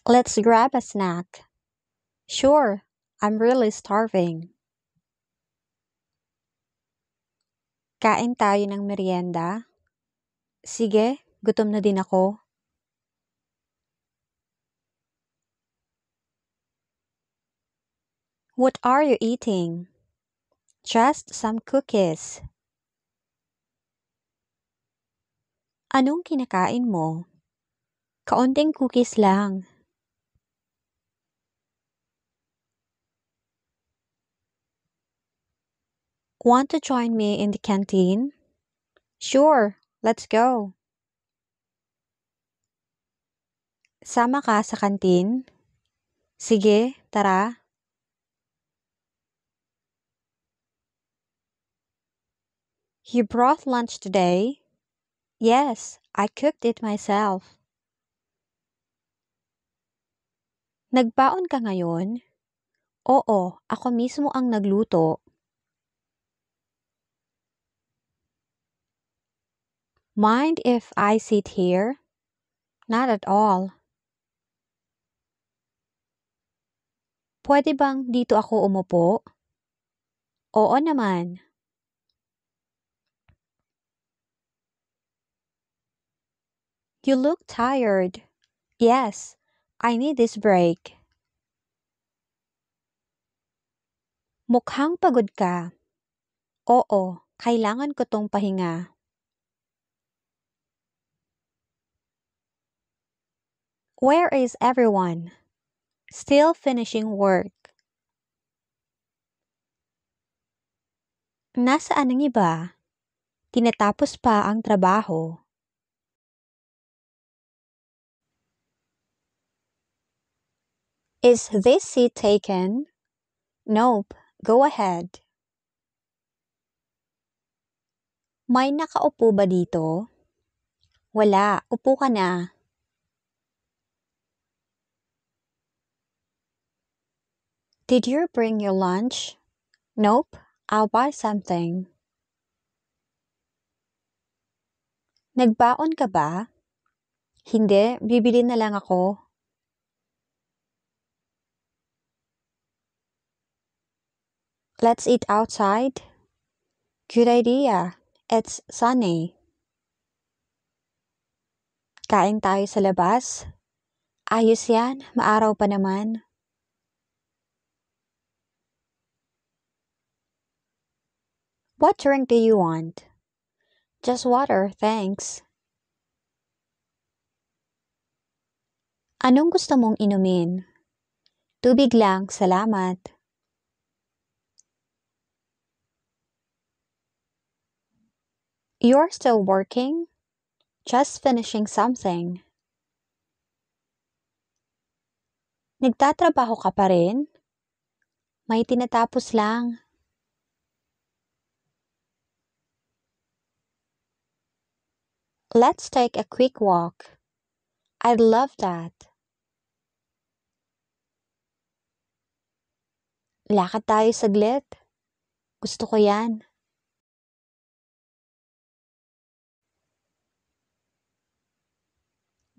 Let's grab a snack. Sure, I'm really starving. Kain tayo ng merienda? Sige, gutom na din ako. What are you eating? Just some cookies. Anong kinakain mo? Kaunting cookies lang. Want to join me in the canteen? Sure, let's go. Sama ka sa kantin? Sige, tara. You brought lunch today? Yes, I cooked it myself. Nagbaon ka ngayon? Oo, ako mismo ang nagluto. Mind if I sit here? Not at all. Pwede bang dito ako umupo? Oo naman. You look tired. Yes, I need this break. Mukhang pagod ka. Oo, kailangan ko tong pahinga. Where is everyone? Still finishing work. Nasaan ang iba? Tinatapos pa ang trabaho. Is this seat taken? Nope, go ahead. May nakaupo ba dito? Wala, upo ka na. Did you bring your lunch? Nope, I'll buy something. Nagbaon ka ba? Hindi, bibili na lang ako. Let's eat outside. Good idea. It's sunny. Kain tayo sa labas. Ayos yan, maaraw pa naman. What drink do you want? Just water, thanks. Anong gusto mong inumin? Tubig lang, salamat. You're still working? Just finishing something. Nagtatrabaho ka pa rin? May tinatapos lang. Let's take a quick walk. I'd love that. Lakad tayo saglit. Gusto ko yan.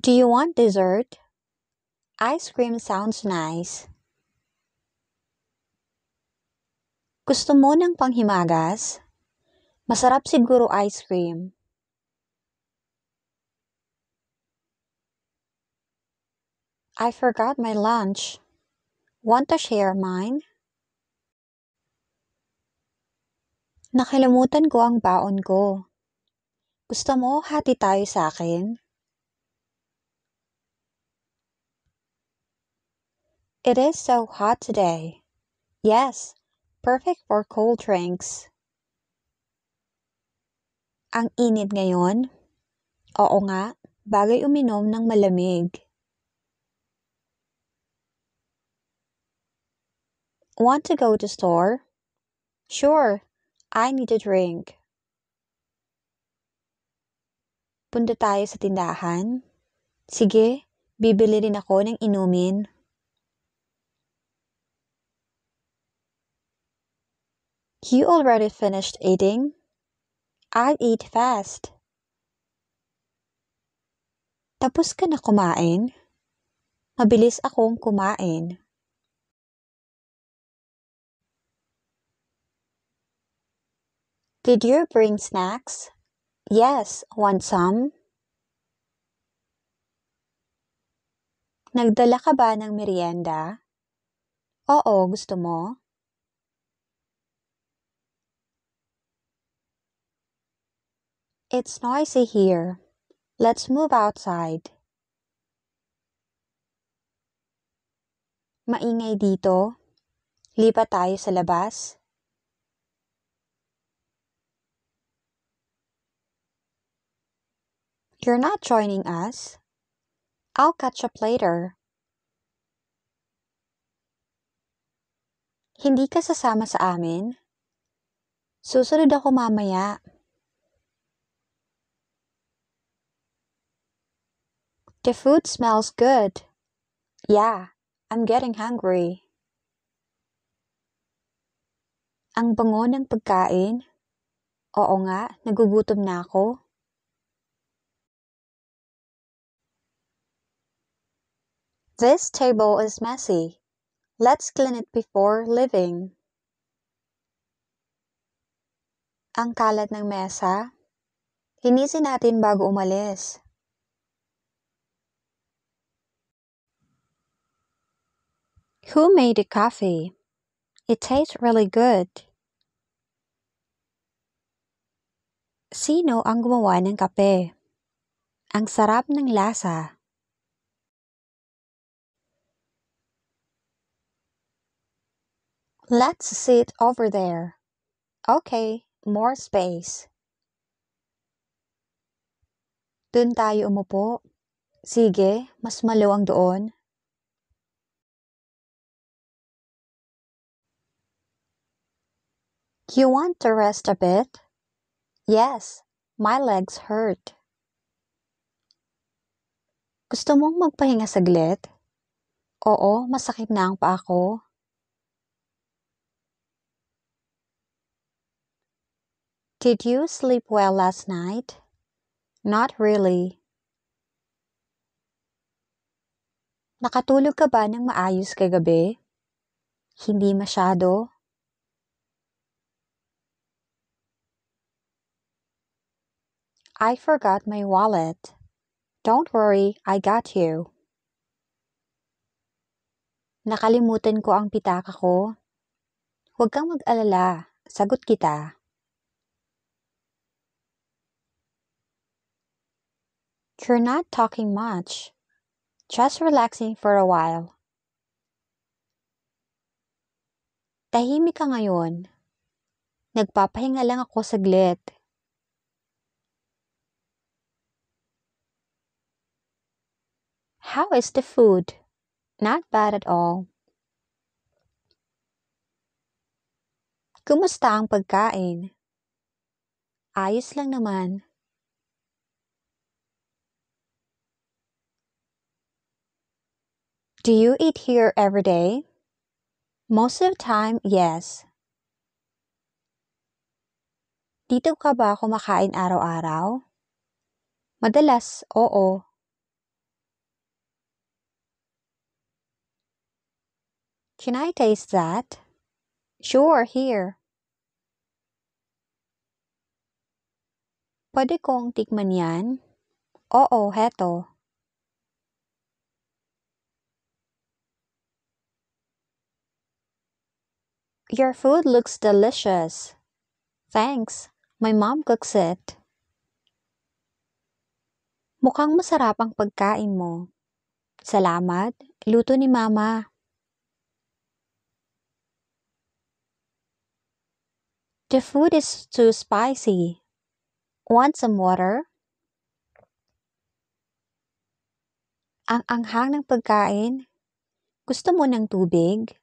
Do you want dessert? Ice cream sounds nice. Gusto mo ng panghimagas? Masarap siguro ice cream. I forgot my lunch. Want to share mine? Nakalimutan ko ang baon ko. Gusto mo hati tayo sa akin? It is so hot today. Yes, perfect for cold drinks. Ang init ngayon? Oo nga, bagay uminom ng malamig. Want to go to store? Sure, I need a drink. Punta tayo sa tindahan? Sige, bibili rin ako ng inumin. You already finished eating? I'll eat fast. Tapos ka na kumain? Mabilis akong kumain. Did you bring snacks? Yes, want some? Nagdala ka ba ng merienda? Oo, gusto mo? It's noisy here. Let's move outside. Maingay dito. Lipat tayo sa labas. You're not joining us? I'll catch up later. Hindi ka sasama sa amin? Susunod ako mamaya. The food smells good. Yeah, I'm getting hungry. Ang bango ng pagkain. Oo nga, nagugutom na ako. This table is messy. Let's clean it before leaving. Ang kalat ng mesa. Linisin natin bago umalis. Who made the coffee? It tastes really good. Sino ang gumawa ng kape? Ang sarap ng lasa. Let's sit over there. Okay, more space. Doon tayo umupo. Sige, mas maluwang doon. You want to rest a bit? Yes, my legs hurt. Gusto mong magpahinga saglit? Oo, masakit na ang paa ko. Did you sleep well last night? Not really. Nakatulog ka ba ng maayos kagabi? Hindi masyado. I forgot my wallet. Don't worry, I got you. Nakalimutan ko ang pitaka ko. Huwag kang mag-alala, sagot kita. You're not talking much. Just relaxing for a while. Tahimik ka ngayon. Nagpapahinga lang ako saglit. How is the food? Not bad at all. Kumusta ang pagkain? Ayos lang naman. Do you eat here every day? Most of the time, yes. Dito ka ba kumakain araw-araw? Madalas, oo. Can I taste that? Sure, here. Pwede kong tikman yan? Oo, heto. Your food looks delicious. Thanks. My mom cooks it. Mukhang masarap ang pagkain mo. Salamat. Luto ni Mama. The food is too spicy. Want some water? Ang anghang ng pagkain. Gusto mo ng tubig?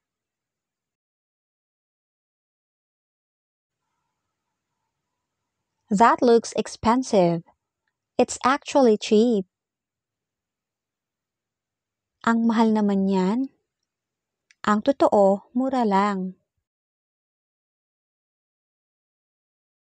That looks expensive. It's actually cheap. Ang mahal naman yan. Ang totoo, mura lang.